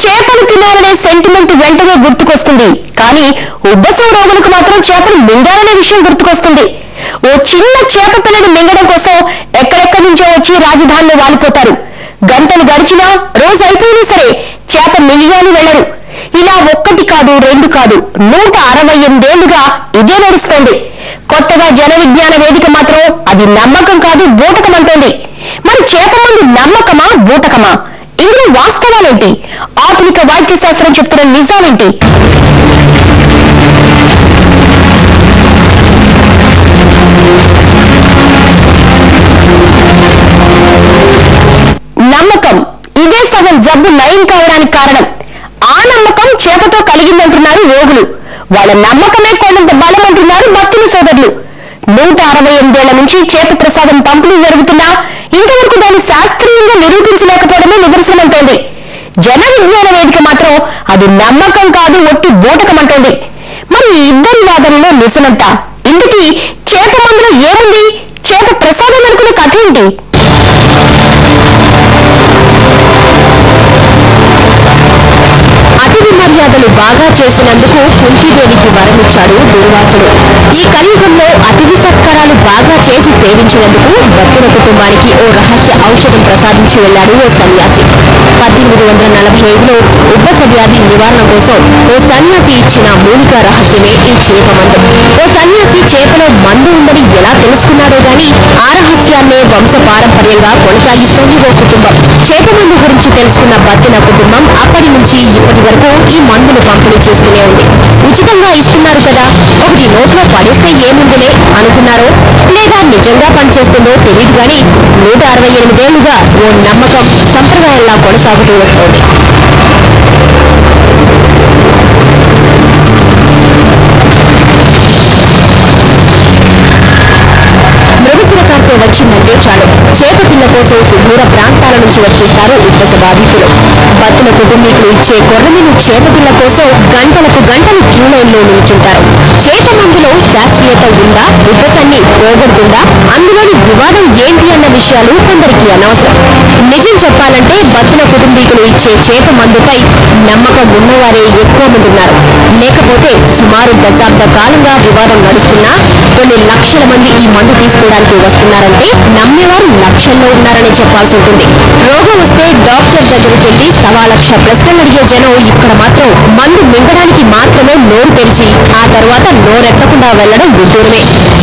చేపలు తినాలనే సెంటిమెంట్ వెంటనే గుర్తుకొస్తుంది. కానీ ఉబ్బసం రోగులకు మాత్రం చేపలు మింగాలనే విషయం గుర్తుకొస్తుంది. ఓ చిన్న చేప పిల్లని మింగడం కోసం ఎక్కడెక్కడి నుంచో వచ్చి రాజధానిలో వాలిపోతారు. గంటలు గడిచినా రోజు అయిపోయినా సరే చేప మింగాలి వెళ్లరు. ఇలా ఒక్కటి కాదు రెండు కాదు 168 ఏళ్లుగా ఇదే నడుస్తోంది. కొత్తగా జన విజ్ఞాన వేదిక మాత్రం అది నమ్మకం కాదు బూటకం అంటోంది. మరి చేప మందు నమ్మకమా బూటకమా? ఇందులో వాస్తవాలేంటి? ఆధునిక వైద్య శాస్త్రం చెప్తున్న నిజాలేంటి? నమ్మకం ఇదే సగం జబ్బు నయం కావడానికి కారణం. ఆ నమ్మకం చేపతో కలిగిందంటున్నారు రోగులు. వాళ్ళ నమ్మకమే కొండంత బలం అంటున్నారు భక్తుల సోదరులు. 168 ఏళ్ల నుంచి చేప ప్రసాదం పంపిణీ జరుగుతున్నా ఇంతవరకు దాన్ని శాస్త్రీయంగా నిరూపించలేకపోవడమే నిదర్శనమంటోంది. జన విజ్ఞాన వేదిక మాత్రం అది నమ్మకం కాదు ఒట్టి బూటకమంటోంది. మరి ఇద్దరి వాదనలో నిజమంట. ఇందుకీ చేప మందులో ఏముంది? చేప ప్రసాదం అనుకునే కథ ఏంటి? అతిథి మర్యాదలు బాగా చేసినందుకు కుంతిదేవికి వరమిచ్చాడు దుర్వాసుడు. ఈ కలియుగంలో అతిథి సత్కారాలు బాగా చేసి సేవించినందుకు భక్తుల కుటుంబానికి ఓ రహస్య ఔషధం ప్రసాదించి వెళ్లాడు ఓ సన్యాసి. 1845లో ఉబ్బస వ్యాధి నివారణ కోసం ఓ సన్యాసి ఇచ్చిన మూలిక రహస్యమే ఈ చేప మందు. ఓ సన్యాసి చేపలో మందు ఉందని ఎలా తెలుసుకున్నాడో గాని ఆ రహస్యాన్నే వంశ పారంపర్యంగా కొనసాగిస్తోంది ఓ కుటుంబం. చేప మందు గురించి తెలుసుకున్న భక్తుల కుటుంబం అప్పటి నుంచి ఇప్పటి వరకు ఈ మందును పంపిణీ చేస్తూనే ఉంది. ఉచితంగా ఇస్తున్నారు కదా, ఒకటి నోట్లో పడేస్తే ఏముందిలే అనుకున్నారో లేదా నిజంగా పనిచేస్తుందో తెలియదు గాని 168 ఏళ్లుగా ఓ నమ్మకం సంప్రదాయంలా కొనసాగుతూ వస్తోంది. మృగశిరకార్తె వచ్చిందంటే చాలు చేప పిల్ల కోసం సుదూర ప్రాంతాల నుంచి వచ్చేస్తారు ఉబ్బస బాధితులు. భక్తుల కుటుంబీకులు ఇచ్చే కొర్రమీను చేప పిల్ల కోసం గంటలకు గంటలు క్యూ లైన్లో నిల్చుంటారు. చేప మందులో శాస్త్రీయత ఉందా, ఉబ్బసాన్ని పోగొడుతుందా, అందులోని వివాదం ఏంటి అన్న విషయాలు కొందరికి అనవసరం. నిజం చెప్పాలంటే భక్తుల కుటుంబీకులు ఇచ్చే చేప మందుపై నమ్మకం ఉన్నవారే ఎక్కువ మంది ఉన్నారు. లేకపోతే సుమారు దశాబ్ద కాలంగా వివాదం నడుస్తున్నా కొన్ని లక్షల మంది ఈ మందు తీసుకోవడానికి వస్తున్నారంటే నమ్మేవారు లక్షల్లో ఉన్నారని చెప్పాల్సి ఉంటుంది. రోగం వస్తే డాక్టర్ దగ్గరికి వెళ్లి 1,00,000 ప్రశ్నలు అడిగే జనం ఇక్కడ మాత్రం మందు మింగడానికి మాత్రమే నోరు తెరిచి ఆ తర్వాత నోరెత్తకుండా వెళ్లడం విడ్డూరమే.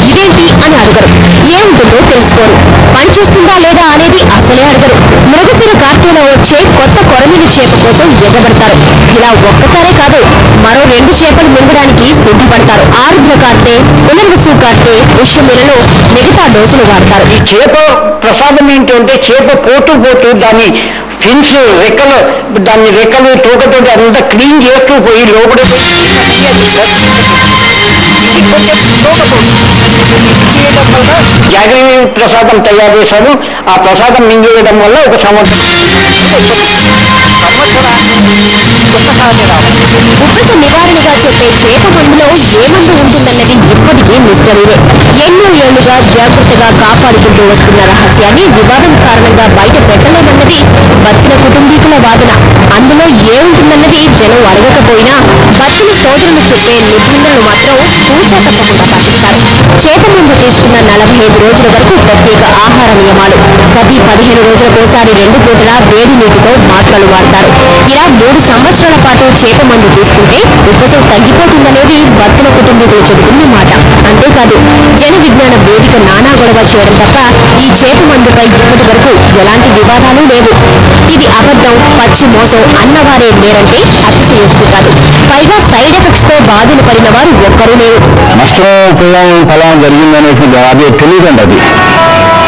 ఇదేంటి అని అడగరు, ఏముంటుందో తెలుసుకోరు, పనిచేస్తుందా లేదా అనేది అసలే అడగరు. మృగశిర కార్తెలో వచ్చే కొత్త కొరమీను చేప కోసం ఎగబడతారు. ఇలా ఒక్కసారే కాదు, మరో 2 చేపలు మింగడానికి సిద్ధపడతారు. ఆరుద్ర కార్తె, పునర్వసు కార్తె, పుష్యమిలలో మిగతా డోసులు వాడతారు. ఈ చేప ప్రసాదం ఏంటంటే చేప పోతూ దాన్ని ఫిన్స్ దాన్ని రెక్కలు తోకతోటి అంతా క్లీన్ చేస్తూ పోయి లోపల జాగ్రత్త ప్రసాదం తయారు చేశారు. ఆ ప్రసాదం మింగేయడం వల్ల ఒక సంవత్సరం ఉబ్బస నివారణగా చెప్పే చేప మందులో ఏ మందు ఉంటుందన్నది ఇప్పటికీ మిస్టరీనే. ఎన్నో ఏళ్లుగా జాగ్రత్తగా కాపాడుకుంటూ వస్తున్న రహస్యాన్ని వివాదం కారణంగా బయట పెట్టలేమన్నది భక్తుల కుటుంబీకుల వాదన. అందులో ఏముంటుందన్నది జనం అడగకపోయినా భక్తుల సోదరులు చెప్పే నిబంధనలు మాత్రం తూచా తప్పకుండా పాటిస్తారు. చేప మందు తీసుకున్న 45 రోజుల వరకు ప్రత్యేక ఆహార నియమాలు. ప్రతి 15 రోజులకోసారి 2 పూటల వేడి నీటితో మాత్రలు వాడతారు. ఇలా 3 సంవత్సరాల పాటు చేప మందు తీసుకుంటే ఉబ్బసం తగ్గిపోతుందనేది భక్తుల కుటుంబీకులు చెబుతున్న మాట. అంతేకాదు జన విజ్ఞాన వేదిక నానా గొడవ చేయడం తప్ప ఈ చేప మందుపై ఇప్పటి వరకు ఎలాంటి వివాదాలు లేవు. ఇది అబద్ధం, పచ్చి మోసం అన్నవారే లేరంటే అతిశయోక్తి కాదు. పైగా సైడ్ ఎఫెక్ట్స్ తో బాధలు పడిన వారు ఒక్కరూ లేరు. నష్టం ఫలం జరిగిందనేటువంటి అది తెలియదండి. అది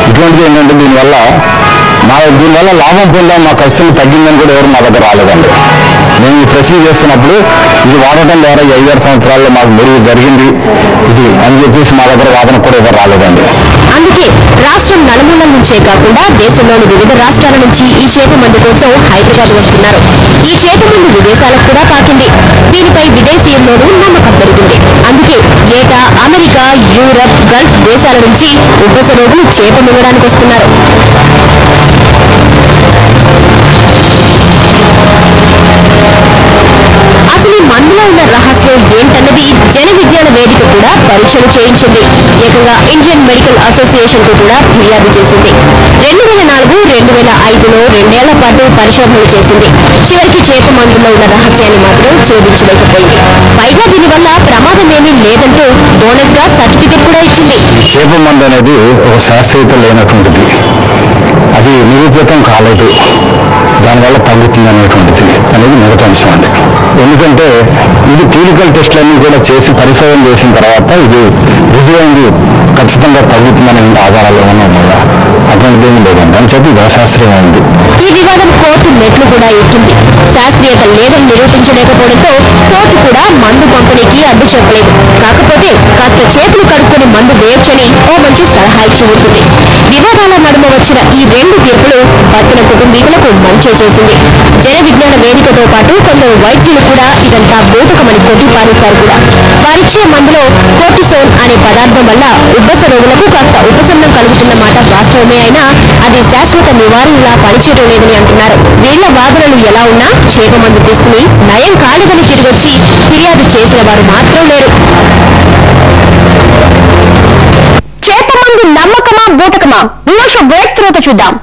ఇటువంటిది ఏంటంటే దీనివల్ల లాభం పొందాం, మా కష్టం తగ్గిందని కూడా ఎవరు మా దగ్గర రాలేదండి. మేము ఈ ప్రశ్న చేస్తున్నప్పుడు ఇది వాడటం ద్వారా 5-6 సంవత్సరాల్లో మాకు మెరుగు జరిగింది ఇది అని చెప్పేసి మా దగ్గర వాదన కూడా ఎవరు రాలేదండి. అందుకే రాష్ట్రం నలుమూలల నుంచే కాకుండా దేశంలోని వివిధ రాష్ట్రాల నుంచి ఈ చేప మందు కోసం హైదరాబాద్ వస్తున్నారు. ఈ చేప మందు విదేశాలకు కూడా పాకింది. దీనిపై విదేశీయుల్లోనూ నమ్మకం పెరిగింది. అందుకే ఏటా అమెరికా, యూరప్, గల్ఫ్ దేశాల నుంచి ఉబ్బస రోగులు చేప మింగడానికి వస్తున్నారు. ఇందులో ఉన్న రహస్యం ఏంటన్నది జన విజ్ఞాన వేదిక కూడా పరీక్షలు చేయించింది. ఏకంగా ఇండియన్ మెడికల్ అసోసియేషన్ కు కూడా ఫిర్యాదు చేసింది. 2004-2005లో 2 ఏళ్ల పాటు పరిశోధనలు చేసింది. చివరికి చేప మందులో ఉన్న రహస్యాన్ని మాత్రం ఛేదించలేకపోయింది. పైగా దీనివల్ల ప్రమాదమేమీ లేదంటూ బోనస్ గా సర్టిఫికెట్ కూడా ఇచ్చింది. చేప మందు అనేది ఒక శాస్త్రీయత లేనటువంటిది, అది నిరూపితం కాలేదు, దానివల్ల తగ్గుతుంది అనేటువంటిది అనేది మొదటి అంశం అది. ఎందుకంటే ఇది క్లినికల్ టెస్టులన్నీ కూడా చేసి పరిశోధన చేసిన తర్వాత ఇది రుజువైంది, ఖచ్చితంగా తగ్గుతుందనే ఆధారాలు ఏమన్నా ఉన్నాయా? అటువంటిది ఏమీ లేదండి. అని చెప్పి ఇది అశాస్త్రీయమైంది. ఈ వివాదం కోర్టు మెట్లు కూడా ఎక్కింది. శాస్త్రీయత లేదని నిరూపించలేకపోవడంతో కోర్టు కూడా మందు పంపిణీకి అడ్డు చెప్పలేదు. కాకపోతే కాస్త చేతులు కడుక్కుని మందు వేయొచ్చని ఓ మంచి సలహా ఇచ్చి ఉంటుంది. వివాదాల నడుమ వచ్చిన ఈ 2 తీర్పులు బతిన కుటుంబీకులకు మంచే చేసింది. జన విజ్ఞాన వేదికతో పాటు కొందరు వైద్యులు కూడా ఇదంతా బూటకమని కొట్టిపారేశారు కూడా. వారిచ్చే మందులో కోర్టిసోన్ అనే పదార్థం వల్ల ఉబ్బస రోగులకు కాస్త ఉపశమనం కలుగుతున్న మాట వాస్తవమే అయినా అది శాశ్వత నివారణలా పనిచేయడం లేదని అంటున్నారు. వీళ్ల వాదనలు ఎలా ఉన్నా చేప మందు తీసుకుని నయం కాలేదని తిరిగొచ్చి ఫిర్యాదు చేసిన వారు మాత్రం లేరు. చేప మందు నమ్మకమా బూటకమా? బ్రేక్ తర్వాత చూద్దాం.